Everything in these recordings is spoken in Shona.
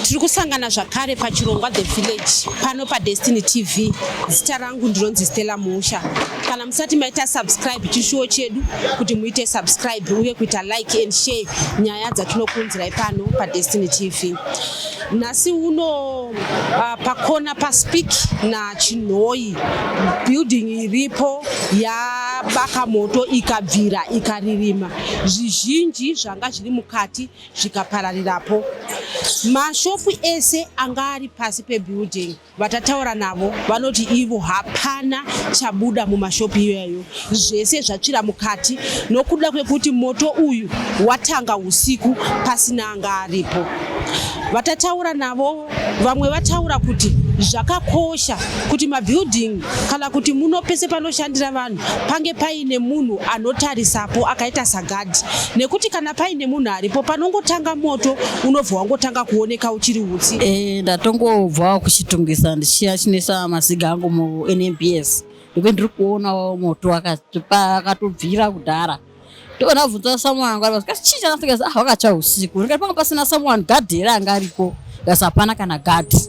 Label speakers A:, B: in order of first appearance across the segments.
A: Tiri kusangana zvakare pachirongwa The Village pano paDestiny TV. Zita rangu ndinonzi Stella Musha. Kana musati maita subscribe chishuwo chedu kuti muite subscribe uye kuita like and share nyaya dzatinokunzirai pano paDestiny TV. Nasi uno pakona paspeak na Chinhoi building iripo yabaka moto ikabvira ikaririma. Zvizhinji zvanga zviri mukati zvikapararirapo. Mashopu ese angari pasi pebuilding vatataura navo vanoti ivo hapana chabuda mumashopu iyoyo, zvese zvachira mukati nokuda kwekuti moto uyu watanga usiku pasina anga aripo. Vatataura navo vamwe vataura kuti zvakakosha kuti mabuilding kana kuti muno pese panoshandira vanhu pange paine munhu anotarisapo akaita sagadhi, nekuti kana paine munhu aripo panongotanga moto unobva wangotanga kuoneka uchiri utsi.
B: Ndatongobva kuchitungisa ndichiya chinesa masiga angu mu NMBS ndipo ndiri kuona moto akatobvira kudhara. Ndona bvunza someone anga chicha nafika wakacha usiku ndikati panga pasina someone gadhera anga aripo gasapana kana gadhi.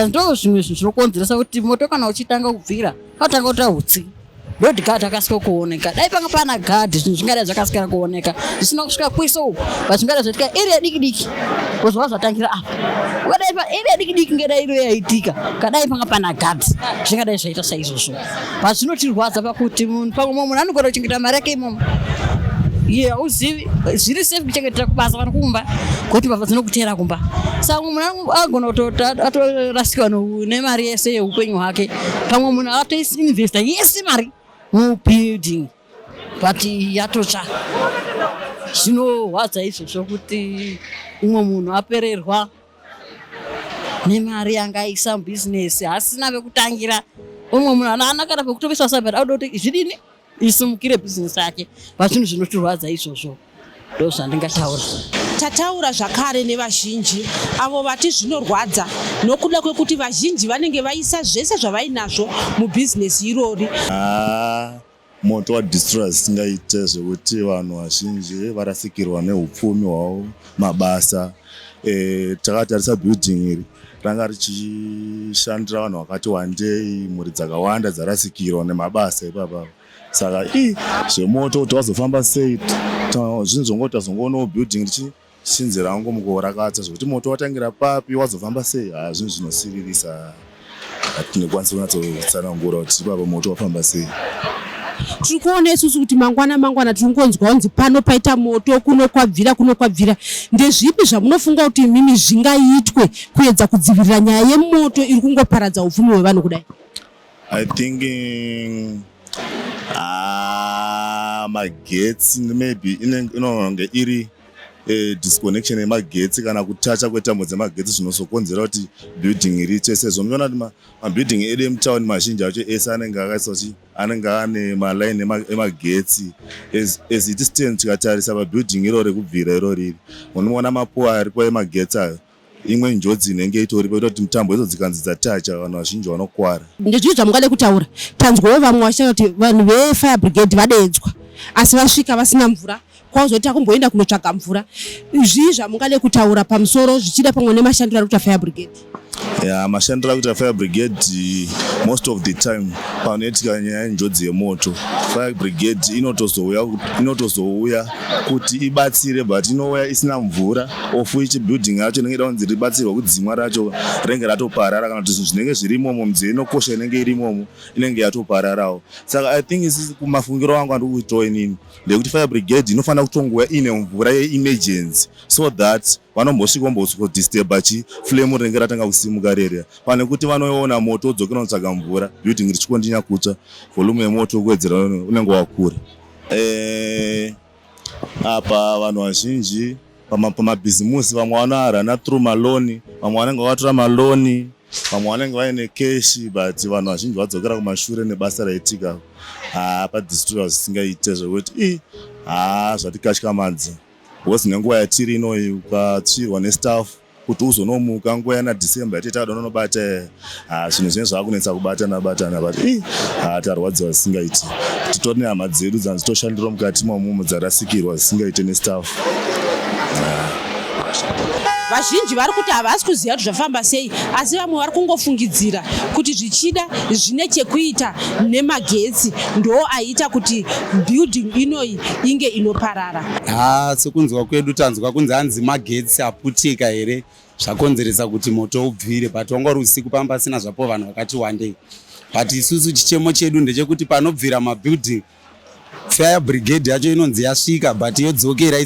B: Ndo zvimwe zvinokonzeresa kuti moto kana uchitanga kubvira katanga kuita utsi. Road guard akasika kuoneka. Dai panga pana gadhi zvingada zvakasika kuoneka. Zvisina kusvika kwiso zvingada zvatika area diki kuzwa zvatangira apa. Wadai pa area diki ngeda iro yaitika. Kadai panga pana gadhi zvingada zvaita saizvozvo. Zvinotirwadza pakuti munhu pamwe munhu anogona kuchengeta mari yake imomo. Uzivi zviri safe kuchengetera kubasa kana kumba kuti baba dzinokutera kumba. Saka munhu agona kutorasika nemari yese yeupenyu hwake. Pamwe munhu atoinvesta yese mari mubuilding but yatocha. Zvinorwadza izvozvo kuti umwe munhu apererwa nemari yangaisa mubusiness asina pekutangira. Umwe munhu ana kana pekutopisa sabata auda kuti zvidini isumukire business yake. Pazvinhu zvinotirwadza izvozvo ndo zvandingataura.
A: Tataura zvakare nevazhinji avo vati zvinorwadza nokuda kwekuti vazhinji vanenge vaisa zvese zvavainazvo mubusiness irori.
C: Moto wadestroy singaite zvekuti vanhu vazhinji varasikirwa neupfumi hwavo, mabasa. Takatarisa building iri ranga richishandira vanhu vakati wandei, mhuri dzakawanda dzarasikirwa nemabasa ipapa. Saka zvemoto kuti wazofamba sei zvinhu zvongoti azongoona building richishinzira hangu mukurakata zvokuti moto watangira papi wazofamba sei. Zvinhu zvinosiririsa hatingakwanisi kunatsotsanangura kuti ipapa moto wafamba sei.
A: Tiri kuona isusu kuti mangwana tiri kungonzwa kunzi pano paita moto kuno kwabvira. Ndezvipi zvamunofunga kuti mimi zvingaitwe kuedza kudzivirira nyaya yemoto iri kungoparadza upfumi hwevanhu kudai?
C: I think magetsi maybe inonge iri disconnection yemagetsi kana kutacha kwetambo dzemagetsi zvinozokonzera kuti building iriche. Sezvo munoona kuti mabuilding edu emutown mazhinji acho ese anenge ane maline emagetsi. As it stands tikatarisa pabuilding iro rekubvira iro riri unoona mapuwa aripo emagetsi ayo, imwe njodzi inenge itoripo kuti mitambo idzo dzikanzi dzatacha vanhu vazhinji vanokwara.
A: Ndezvizvo zvamungade kutaura. Tanzwawo vamwe vachitaura kuti vanhu vefire brigade vadedzwa asi vasvika vasina mvura kwazoita kumboenda kunotsvaga mvura. Izvi zvamungade kutaura pamusoro zvichida pamwe nemashandiro ari kuita fire brigade?
C: Mashandiro ari kuita fire brigade most of the time panoitika nyaya yenjodzi yemoto, fire brigade inotozouya kuti ibatsire but inouya isina mvura ofuichi building yacho inenge ida kunzi ribatsirwa kudzimwa racho rinenge ratoparara kana kuti zvinenge zviri imomo midziyo inokosha inenge iri imomo inenge yatopararawo. Saka I think isi kumafungiro angu andiri kuitoa inini ndekuti fire brigade inofanira kutongouya ine mvura ye-emergency so that vanombosvika vombodisturba flame rinenge ratanga kusimuka rere pane kuti vanoona moto wodzokera kutsvaga mvura building richikondinya kutsva volume yemoto kuwedzera unenge wakura. Apa vanhu vazhinji pamabhizimusi vamwe vanoarana through maloni, vamwe vanenge vakatora maloni, vamwe vanenge vaine keshi but vanhu vazhinji vadzokera kumashure nebasa raitika. Padistroy zvisingaite zvekuti zvatikatyamadza because nenguva yatiri inoyi ukatsvirwa nestaff kuti uzonomuka nguva yana December yatita dononobata zvinhu zvinenge zvakunetsa kubatana but tarwadziwa zvisingaiti. Titori nehama dzedu dzanzitoshandira mukati mamumo dzarasikirwa zvisingaite nestaff.
A: vazhinji vari kuti havasi kuziva kuti zvafamba sei, asi vamwe vari kungofungidzira kuti zvichida zvine chekuita nemagetsi ndo aita kuti building inoyi inge inoparara.
D: Sekunzwa kwedu tanzwa kunzi hanzi magetsi aputika here zvakonzeresa kuti moto ubvire, but wangori usiku pamba pasina zvapo vanhu vakati wandei. But isusu chichemo chedu ndechekuti panobvira mabuilding fire brigade yacho inonzi yasvika but yodzokera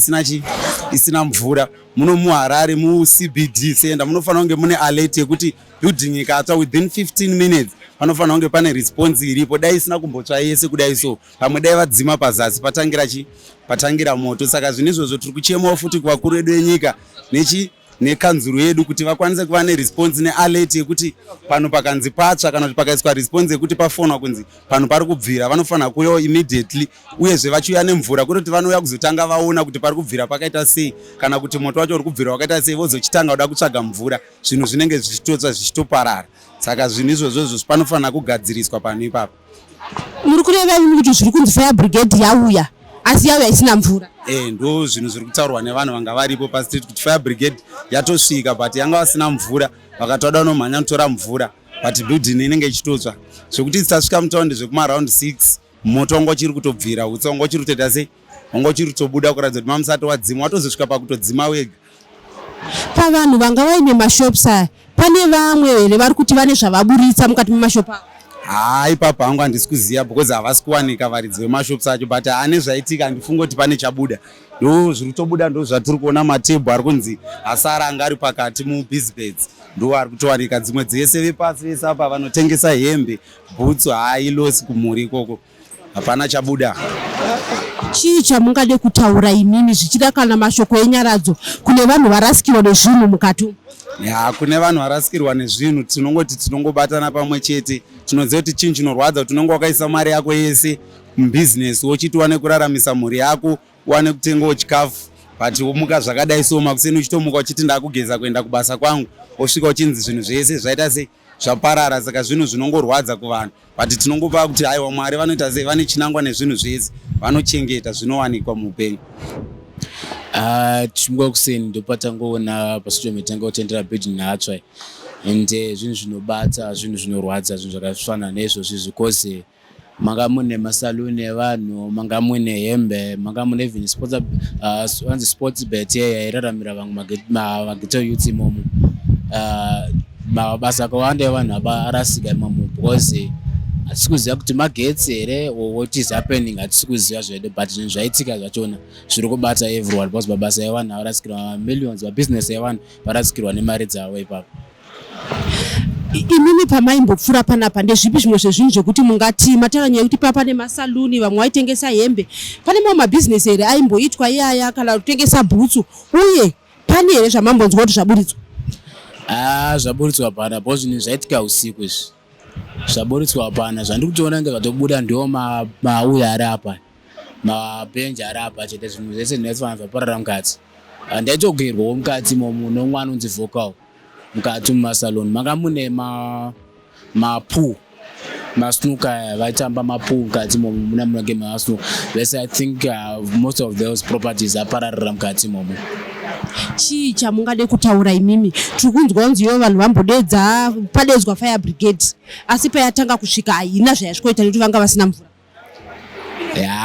D: isina mvura. Muno muHarare muCBD center munofanira kunge mune alert yekuti building ikatsva within 15 minutes panofanira kunge pane response iripo. Dai isina kumbotsva yese kudai so, pamwe dai vadzima pazasi patangira moto. Saka zvinhu izvozvo tiri kuchemawo futi kuvakuru vedu venyika nekanzuru yedu kuti vakwanise kuva neresponse nealert yekuti pano pakanzi patsva kana kuti pakaiswa response yekuti pafonwa kunzi pano pari kubvira, vanofanira kuuyawo immediately, uyezve vachiuya nemvura kuti vanouya kuzotanga vaona kuti pari kubvira pakaita sei, kana kuti moto wacho uri kubvira wakaita sei, vozochitanga kuda kutsvaga mvura, zvinhu zvinenge zvichitotsva zvichitoparara. Saka zvinhu izvozvo panofanira kugadziriswa pano ipapo.
A: Muri kureva imi kuti zviri kunzi fire brigade yauya asi yauya isina mvura?
D: Ndo zvinhu zviri kutaurwa nevanhu vanga varipo pastreet kuti fire brigade yatosvika but yanga vasina mvura, vakatoda unomhanya kutora mvura but building inenge ichitotsva zvekuti tisasvika mutaundi zvekuma-round 6 moto wanga uchiri kutobvira, utsa wanga uchiri kutoita sei, wanga uchiri kutobuda kuratidza kuti mamusati wadzima, watozosvika pakutodzima wega.
A: Pavanhu vanga vaine mashops aya, pane vamwe here vari kuti vane zvavaburitsa mukati memashopu avo?
D: Ipapo hangu handisi kuziva because havasi kuwanika varidzi vemashops acho, but ane zvaitika handifunga kuti pane chabuda. Ndo zviri kutobuda ndo zvatiri kuona matebho ari kunzi asara anga ari pakati mubusybeds ndo ari kutowanika. Dzimwe dzese vepasi vese apa vanotengesa hembe, bhutsu, ilosi kumhuri ikoko hapana chabuda.
A: Chii chamungade kutaura imimi zvichida kana mashoko enyaradzo kune vanhu varasikirwa nezvinhu mukati?
D: Kune vanhu varasikirwa nezvinhu tinongoti tinongobatana pamwe chete, tinoziva kuti chinhu chinorwadza kuti unenge wakaisa mari yako yese mubhizinesi wochiti wane kuraramisa mhuri yako, wane kutengawo chikafu, but womuka zvakadai so makuseni uchitomuka uchiti ndakugeza kuenda kubasa kwangu, wosvika uchinzi zvinhu zvese zvaita sei zvaparara. Saka zvinhu zvinongorwadza kuvanhu, but tinongopa kuti aiwa Mwari vanoita sei, vane chinangwa nezvinhu zvese, vanochengeta zvinowanikwa muupenyu.
E: Tichimuka kuseni ndopatangoona pasito mitengo kutendera building natsva ende zvinhu zvinobata, zvinhu zvinorwadza, zvinhu zvakafanana neizvozvi because manga mune masaluni evanhu, manga mune hembe, manga mune even sports bet yairaramira vamwe mageto youth imomo. Mabasa akawanda evanhu abarasika imomo because hatisi kuziva kuti magetsi here or what is happening, hatisi kuziva zvedu, but zvinhu zvaitika zvachona zviri kubata everyone because mabasa evanhu avarasikirwa millions, mabusiness evanhu varasikirwa nemari dzavo ipapo.
A: Imimi pamaimbopfuura panapa ndezvipi zvimwe zvezvinhu zvekuti mungati mataura nyaya yekuti pane masaluni, vamwe vaitengesa hembe, pane mamwe mabhizinesi here aimboitwa iyaya kana kutengesa bhutsu, uye pane here zvamambonzwa kuti zvaburitswa?
E: Zvaburitswa hapana because zvinhu zvaitika usiku izvi, zvaburitswa hapana. Zvandiri kutoona kunge zvatobuda ndiwo mauya ari apa, mabhenji ari apa chete, zvinhu zvese zvinofanira zvaparara mukati. Ndaitogerwawo mukati imomo nomwe anonzi vocal mukati mumasaloni, manga mune mapool, masnooker, vaitamba mapool mukati imomo, muna munenge masnooker. Yes, I think most of those properties apararira mukati imomo.
A: Chii chamungade kutaura imimi? Tiri kunzwa kunzi ivo vanhu vambodedza padedzwa fire brigade asi payatanga kusvika haina zvayasvikoita nekuti vanga vasina mvura.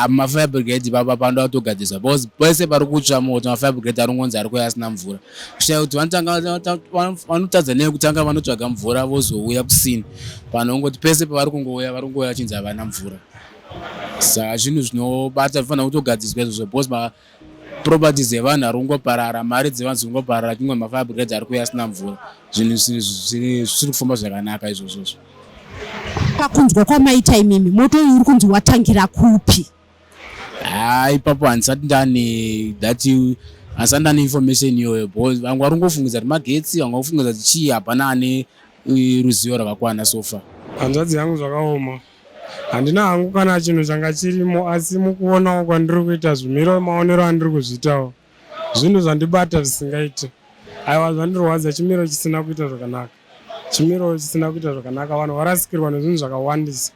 E: Mafire brigade papa panoda kutogadzirisa because pese pari kutsva moto mafire brigade aringonzi ari kuuya asina mvura, kushaye kuti vanotadza nekutanga vanotsvaga mvura vozouya kusini, panongoti pese pavari kungouya vachinzi havana mvura. Saka zvinhu zvinobata zvinofana kutogadziswa izvozvo because properties evanhu ari kungoparara, mari dzevanhu dziri kungoparara, chingwe mafire brigade ari kuuya asina mvura. Zvinhu zviri kufamba zvakanaka izvozvo.
A: Pakunzwa kwamaita imimi, moto uyu uri kunzi watangira kupi?
E: Ipapo handisati ndane information iyoyo because vamwe vari kungofungidza kuti magetsi, vamwe kufungidza kuti chii, hapana ane ruzivo rwakakwana sofa.
F: Hanzvadzi yangu zvakaoma, handina hangu kana chinhu changa chirimo, asi mukuonawo kwandiri kuita zvimiro maonero andiri kuzviitawo zvinhu zvandibata zvisingaiti. Aiwa zvandirwadza, chimiro chisina kuita zvakanaka, chimiro chisina kuita zvakanaka. Vanhu varasikirwa nezvinhu zvakawandisa,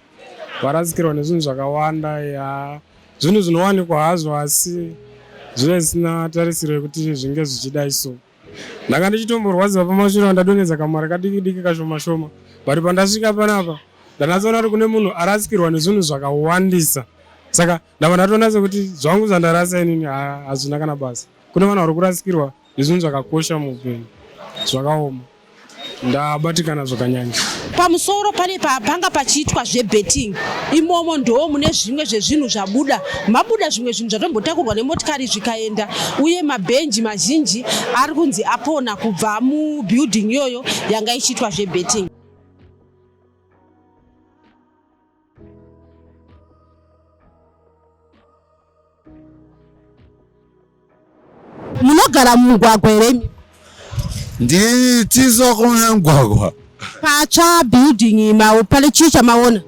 F: varasikirwa nezvinhu zvakawanda, zvinhu zvinowanikwa hazvo asi zvive zvisina tarisiro yekuti zvinge zvichidai so. ndanga ndichitomborwadziwa pamashure andadonhedza kamari kadiki diki kashoma shoma, but pandasvika panapa ndanatsoona kuti kune munhu arasikirwa nezvinhu zvakawandisa. Saka ndava ndatonatsa kuti zvangu zvandarasa inini hazvina kana basa. Kune vanhu vari kurasikirwa nezvinhu zvakakosha muupenyu zvakaoma. Ndabatikana zvakanyanya.
A: Pamusoro pane panga pachiitwa zvebetting, imomo ndo mune zvimwe zvezvinhu zvabuda, mabuda zvimwe zvinhu zvatombotakurwa nemotikari zvikaenda, uye mabhenji mazhinji ari kunzi apona kubva mubuilding iyoyo yanga ichiitwa zvebetting. Munogara mumugwagwa here?
G: Nditizokona mugwagwa.
A: Patsva building pane chii chamaona?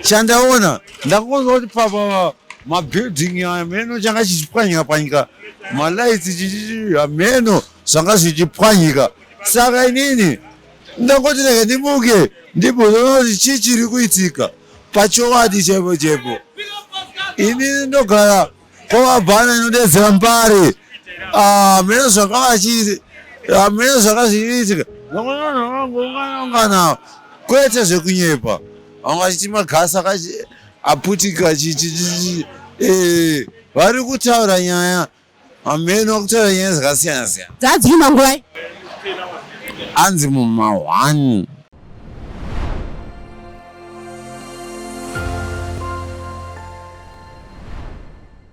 G: Chandaona ndakonzwa kuti papa mabuilding ameno changa chichipwanyika panyika, malaiti chichichi ameno zvanga zvichipwanyika. Saka inini ndangoti rege ndimuke ndibvunza kuti chii chiri kuitika pachowadi chepo chepo. Inini ndogara kwamabhana inodedzera Mbare. Meno zvanga zvichiitika ungana kwete zvekunyepa, vanga chiti magasi aputika vari kutaura nyaya, ameno kutaura nyaya dzakasiyana siyana.
A: Dzadziri manguvai?
G: Anzi muma1